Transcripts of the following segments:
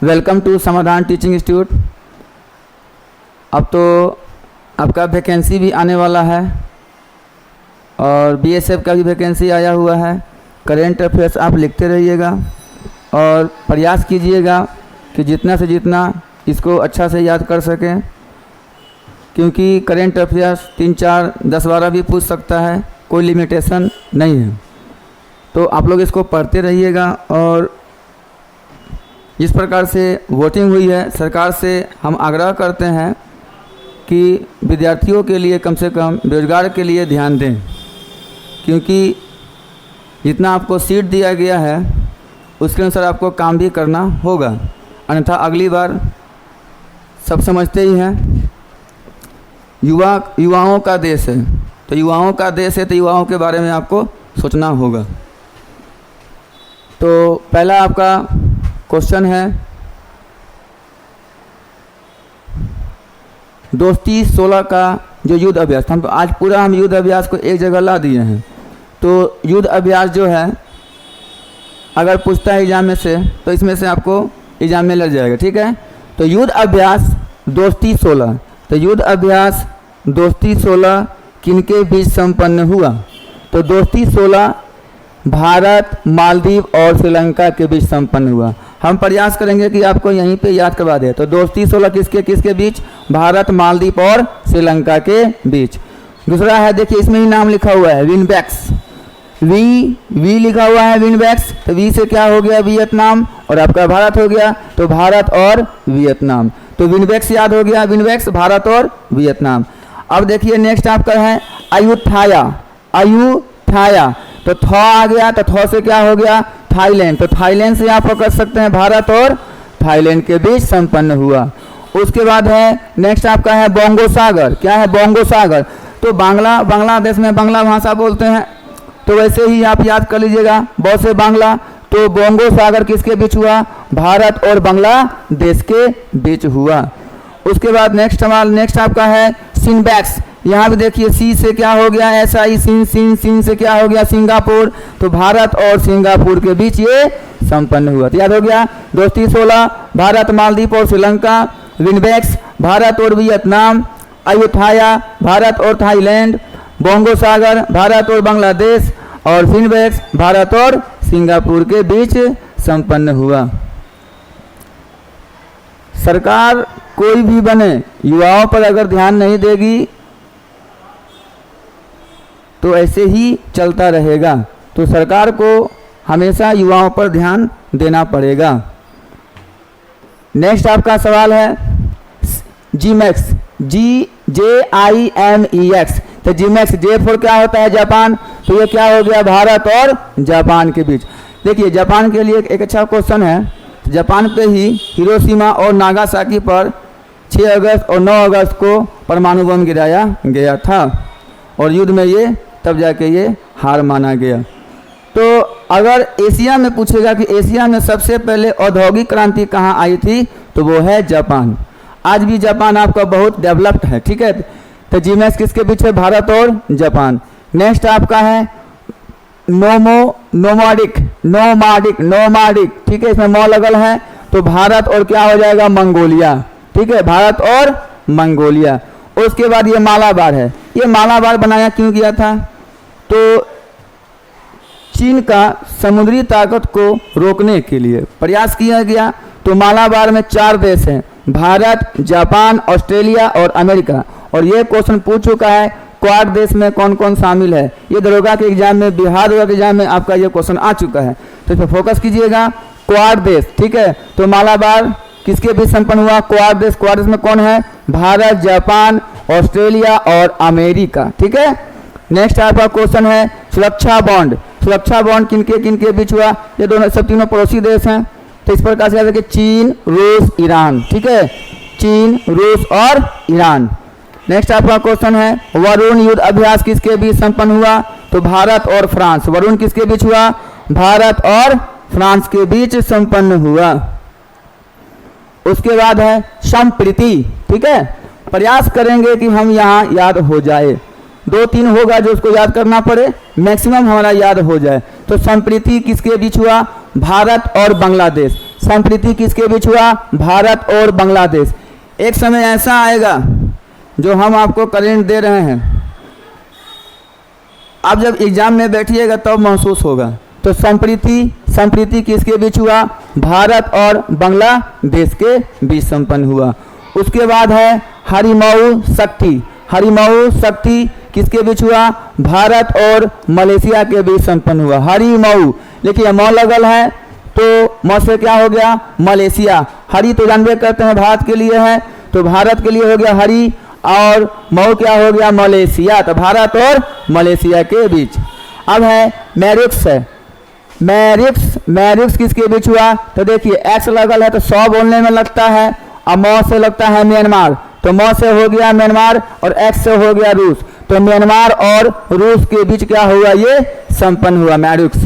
Welcome to समाधान teaching institute. अब तो आपका वैकेंसी भी आने वाला है और बीएसएफ का भी वैकेंसी आया हुआ है। करेंट अफेयर्स आप लिखते रहिएगा और प्रयास कीजिएगा कि जितना से जितना इसको अच्छा से याद कर सकें, क्योंकि करेंट अफेयर्स 3, 4, 10, 12 भी पूछ सकता है, कोई लिमिटेशन नहीं है। तो आप लोग इसको पढ़ते रहिएगा। और जिस प्रकार से वोटिंग हुई है, सरकार से हम आग्रह करते हैं कि विद्यार्थियों के लिए कम से कम बेरोजगार के लिए ध्यान दें, क्योंकि जितना आपको सीट दिया गया है उसके अनुसार आपको काम भी करना होगा, अन्यथा अगली बार सब समझते ही हैं युवाओं का देश है। तो युवाओं का देश है तो युवाओं के बारे में आपको सोचना होगा। तो पहला आपका क्वेश्चन है, दोस्ती 16 का जो युद्ध अभ्यास, हम तो आज पूरा हम युद्ध अभ्यास को एक जगह ला दिए हैं। तो युद्ध अभ्यास जो है अगर पूछता है एग्जाम में से तो इसमें से आपको एग्जाम में लग जाएगा, ठीक है। तो युद्ध अभ्यास दोस्ती 16, तो युद्ध अभ्यास दोस्ती 16 किनके बीच संपन्न हुआ? तो दोस्ती 16 भारत, मालदीव और श्रीलंका के बीच संपन्न हुआ। हम प्रयास करेंगे कि आपको यहीं पे याद करवा दें। तो दोस्ती 16 किसके बीच? भारत, मालदीव और श्रीलंका के बीच। दूसरा है, देखिए इसमें ही नाम लिखा हुआ है विनबैक्स, वी लिखा हुआ है विनबैक्स। तो वी से क्या हो गया? वियतनाम, और आपका भारत हो गया, तो भारत और वियतनाम। तो विनबैक्स याद हो गया, विनबैक्स, भारत और वियतनाम। अब देखिए नेक्स्ट आपका है अयुथाया, तो थ आ गया, तो थ से क्या हो गया? थाईलैंड। तो थाईलैंड से आप पकड़ सकते हैं भारत और थाईलैंड के बीच संपन्न हुआ। उसके बाद है नेक्स्ट आपका है बोंगो सागर। क्या है? बोंगो सागर। तो बांग्लादेश में बांग्ला भाषा बोलते हैं, तो वैसे ही आप याद कर लीजिएगा, बहुत से बांग्ला। तो बोंगो सागर किसके बीच हुआ? भारत और बांग्लादेश के बीच हुआ। उसके बाद नेक्स्ट आपका है सिनबैक्स। यहाँ भी देखिए सी से क्या हो गया? SI, सिन से क्या हो गया? सिंगापुर। तो भारत और सिंगापुर के बीच ये संपन्न हुआ। तो याद हो गया, दोस्ती 16 भारत, मालदीव और श्रीलंका, विनबैक्स भारत और वियतनाम, अयुथाया भारत और थाईलैंड, बोंगो सागर भारत और बांग्लादेश, और विनबैक्स भारत और सिंगापुर के बीच संपन्न हुआ। सरकार कोई भी बने, युवाओं पर अगर ध्यान नहीं देगी तो ऐसे ही चलता रहेगा। तो सरकार को हमेशा युवाओं पर ध्यान देना पड़ेगा। नेक्स्ट आपका सवाल है जीमैक्स, GJIMEX। तो जीमैक्स, J4 क्या होता है? जापान। तो ये क्या हो गया? भारत और जापान के बीच। देखिए जापान के लिए एक अच्छा क्वेश्चन है। जापान पे ही हिरोशिमा और नागासाकी पर 6 अगस्त और 9 अगस्त को परमाणु बम गिराया गया था, और युद्ध में ये तब जाके ये हार माना गया। तो अगर एशिया में पूछेगा कि एशिया में सबसे पहले औद्योगिक क्रांति कहाँ आई थी, तो वो है जापान। आज भी जापान आपका बहुत डेवलप्ड है, ठीक है। तो जीमैक्स किसके बीच है? भारत और जापान। नेक्स्ट आपका है नोमाडिक, ठीक है, इसमें मौ लगल है, तो भारत और क्या हो जाएगा? मंगोलिया, ठीक है, भारत और मंगोलिया। उसके बाद ये मालाबार है। ये मालाबार बनाया क्यों गया था? तो चीन का समुद्री ताकत को रोकने के लिए प्रयास किया गया। तो मालाबार में 4 देश हैं, भारत, जापान, ऑस्ट्रेलिया और अमेरिका। और ये क्वेश्चन पूछ चुका है क्वाड देश में कौन कौन शामिल है। ये दरोगा के एग्जाम में, बिहार दरोगा के एग्जाम में आपका ये क्वेश्चन आ चुका है, तो इस पर फोकस कीजिएगा। क्वाड देश, ठीक है। तो मालाबार किसके बीच संपन्न हुआ? क्वाड देश में कौन है? भारत, जापान, ऑस्ट्रेलिया और अमेरिका, ठीक है। नेक्स्ट आपका क्वेश्चन है सुरक्षा बॉन्ड किनके बीच हुआ? ये दोनों सब तीनों पड़ोसी देश हैं। तो इस प्रकार से याद रखिए, चीन, रूस, ईरान, ठीक है, चीन, रूस और ईरान। नेक्स्ट आपका क्वेश्चन है वरुण युद्ध अभ्यास किसके बीच संपन्न हुआ? तो भारत और फ्रांस। वरुण किसके बीच हुआ? भारत और फ्रांस के बीच संपन्न हुआ। उसके बाद है संप्रीति, ठीक है। प्रयास करेंगे कि हम यहाँ याद हो जाए, 2-3 होगा जो उसको याद करना पड़े, मैक्सिमम हमारा याद हो जाए। तो संप्रीति किसके बीच हुआ? भारत और बांग्लादेश। संप्रीति किसके बीच हुआ? भारत और बांग्लादेश। एक समय ऐसा आएगा जो हम आपको करेंट दे रहे हैं, आप जब एग्जाम में बैठिएगा तब तो महसूस होगा। तो संप्रीति किसके बीच हुआ? भारत और बांग्लादेश के बीच संपन्न हुआ। उसके बाद है हरिमऊ शक्ति किसके बीच हुआ? भारत और मलेशिया के बीच संपन्न हुआ। हरिमऊ, देखिए मऊ लगल है तो मऊ से क्या हो गया? मलेशिया। हरि तो जानबे करते हैं भारत के लिए है, तो भारत के लिए हो गया हरि, और मऊ क्या हो गया? मलेशिया। तो भारत और मलेशिया के बीच। अब है मैरिक्स किसके बीच हुआ? तो देखिए एक्स लगल है तो 100 बोलने में लगता है, अब मौ से लगता है म्यांमार, तो मौ से हो गया म्यांमार और एक्स से हो गया रूस, तो म्यांमार और रूस के बीच क्या हुआ? ये संपन्न हुआ मैरिक्स।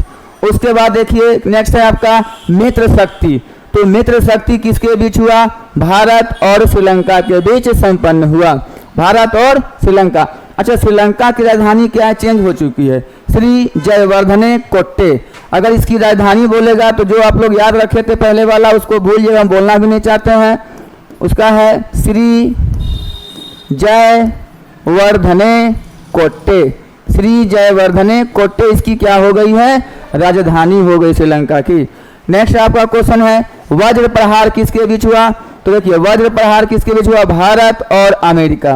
उसके बाद देखिए नेक्स्ट है आपका मित्र शक्ति। तो मित्र शक्ति किसके बीच हुआ? भारत और श्रीलंका के बीच संपन्न हुआ। भारत और श्रीलंका। अच्छा, श्रीलंका की राजधानी क्या है? चेंज हो चुकी है, श्री जयवर्धने कोट्टे। अगर इसकी राजधानी बोलेगा तो जो आप लोग याद रखे थे पहले वाला उसको भूल जाइए, हम बोलना भी नहीं चाहते हैं। उसका है श्री जयवर्धने कोट्टे। श्री जयवर्धने कोट्टे इसकी क्या हो गई है? राजधानी हो गई श्रीलंका की। नेक्स्ट आपका क्वेश्चन है वज्र प्रहार किसके बीच हुआ? तो देखिए वज्र प्रहार किसके बीच हुआ? भारत और अमेरिका।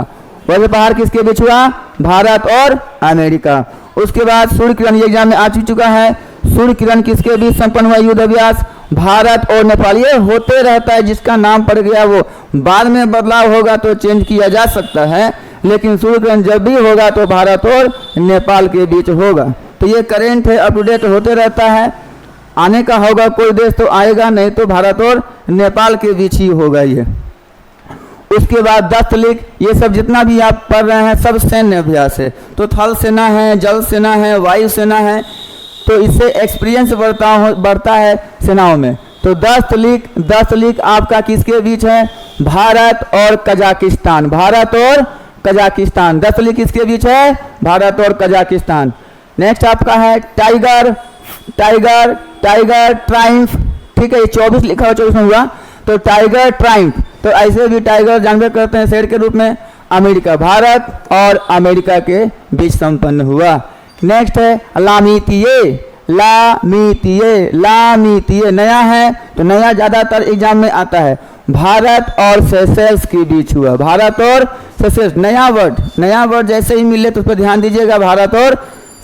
वज्र प्रहार किसके बीच हुआ? भारत और अमेरिका। उसके बाद सूर्य किरण, ये एग्जाम में आ चुका है। सूर्य किरण किसके बीच संपन्न हुआ युद्ध अभ्यास? भारत और नेपाल। ये होते रहता है, जिसका नाम पड़ गया वो बाद में बदलाव होगा तो चेंज किया जा सकता है, लेकिन सूर्य किरण जब भी होगा तो भारत और नेपाल के बीच होगा। तो ये करेंट है, अप टू डेट होते रहता है। आने का होगा कोई देश तो आएगा, नहीं तो भारत और नेपाल के बीच ही होगा ये। उसके बाद दस्तलिख, ये सब जितना भी आप पढ़ रहे हैं सब सैन्य अभ्यास है। तो थल सेना है, जल सेना है, वायु सेना है, तो इससे एक्सपीरियंस बढ़ता है सेनाओं में। तो दस्तलिख आपका किसके बीच है? भारत और कजाकिस्तान। भारत और कजाकिस्तान। दस्तलिख किसके बीच है? भारत और कजाकिस्तान। नेक्स्ट आपका है टाइगर ट्राइम्फ। ठीक है, ये 24 लिखा हुआ, 24 में हुआ। तो टाइगर ट्राइम्फ, तो ऐसे भी टाइगर जानबे करते हैं शेर के रूप में। अमेरिका, भारत और अमेरिका के बीच संपन्न हुआ। नेक्स्ट है लामीतिये नया है, तो नया ज्यादातर एग्जाम में आता है। भारत और सेशेल्स के बीच हुआ। भारत और सेशेल्स, नया वर्ड जैसे ही मिले तो उस पर ध्यान दीजिएगा। भारत और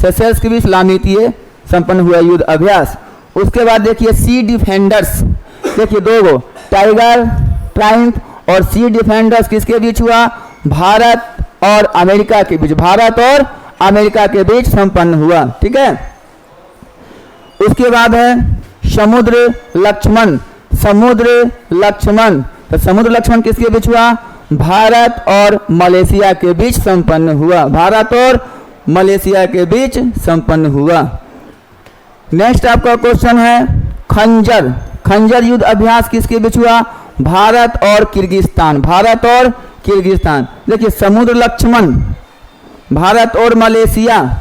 सेशेल्स के बीच लामीतिये संपन्न हुआ युद्ध अभ्यास। उसके बाद देखिए सी डिफेंडर्स, देखिए दो गो, टाइगर ट्राइम्फ और सी डिफेंडर्स किसके बीच हुआ? भारत और अमेरिका के बीच। भारत और अमेरिका के बीच संपन्न हुआ। ठीक है। उसके बाद है समुद्र लक्ष्मण। तो समुद्र लक्ष्मण किसके बीच हुआ? भारत और मलेशिया के बीच संपन्न हुआ। भारत और मलेशिया के बीच संपन्न हुआ। नेक्स्ट आपका क्वेश्चन है खंजर युद्ध अभ्यास किसके बीच हुआ? भारत और किर्गिस्तान। भारत और किर्गिस्तान। देखिए समुद्र लक्ष्मण, भारत और मलेशिया।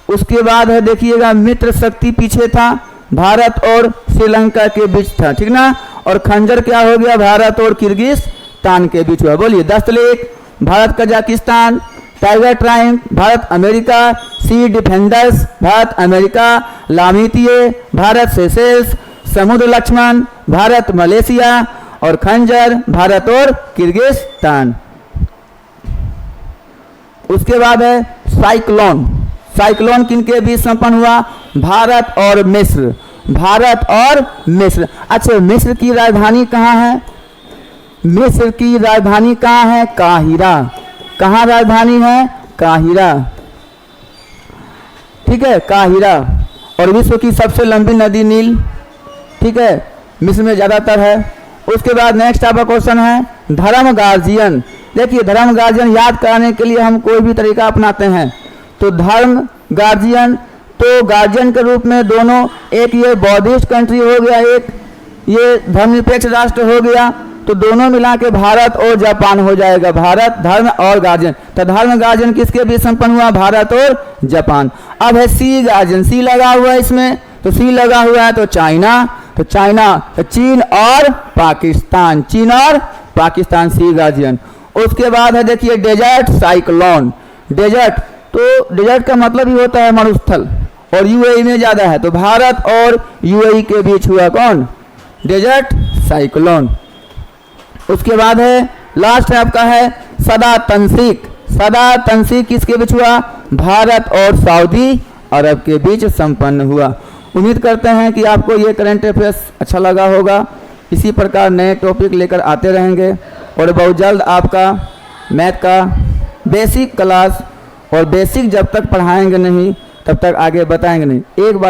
उसके बाद है देखिएगा मित्र शक्ति पीछे था, भारत और श्रीलंका के बीच था, ठीक ना। और खंजर क्या हो गया? भारत और किर्गिस्तान के बीच हुआ। बोलिए दस्तलेख Bharat Kazakhstan, tiger triumph Bharat America, sea defenders Bharat America, Lamitiye Bharat Seychelles, Samudra Laksamana Bharat Malaysia और खंजर भारत और किर्गिस्तान। उसके बाद है साइक्लोन किनके बीच संपन्न हुआ? भारत और मिस्र। भारत और मिस्र। अच्छा, मिस्र की राजधानी कहाँ है? मिस्र की राजधानी कहाँ है? काहिरा। कहाँ राजधानी है? काहिरा। ठीक है, काहिरा। और विश्व की सबसे लंबी नदी नील, ठीक है, मिस्र में ज्यादातर है। उसके बाद नेक्स्ट आपका क्वेश्चन है धर्म गार्जियन। देखिए धर्म गार्जियन याद कराने के लिए हम कोई भी तरीका अपनाते हैं। तो धर्म गार्जियन, तो गार्जियन के रूप में दोनों, एक ये बौद्धिस्ट कंट्री हो गया, एक ये धर्मनिरपेक्ष राष्ट्र हो गया, तो दोनों मिला के भारत और जापान हो जाएगा। भारत धर्म और गार्जियन। तो धर्म गार्जियन किसके बीच संपन्न हुआ? भारत और जापान। अब है सी गार्जियन, सी लगा हुआ है इसमें, तो सी लगा हुआ है तो चाइना, तो चाइना, तो चीन और पाकिस्तान, चीन और पाकिस्तान सी गार्जियन। उसके बाद है देखिए डेजर्ट साइक्लोन। डेजर्ट, तो डेजर्ट का मतलब ही होता है मरुस्थल, और यूएई में ज़्यादा है, तो भारत और यूएई के बीच हुआ कौन, डेजर्ट साइक्लोन। उसके बाद है लास्ट है आपका है सदा तंसीक। सदा तंसीक किसके बीच हुआ, भारत और सऊदी अरब के बीच संपन्न हुआ। उम्मीद करते हैं कि आपको ये करंट अफेयर्स अच्छा लगा होगा। इसी प्रकार नए टॉपिक लेकर आते रहेंगे, और बहुत जल्द आपका मैथ का बेसिक क्लास, और बेसिक जब तक पढ़ाएंगे नहीं तब तक आगे बताएंगे नहीं। एक बार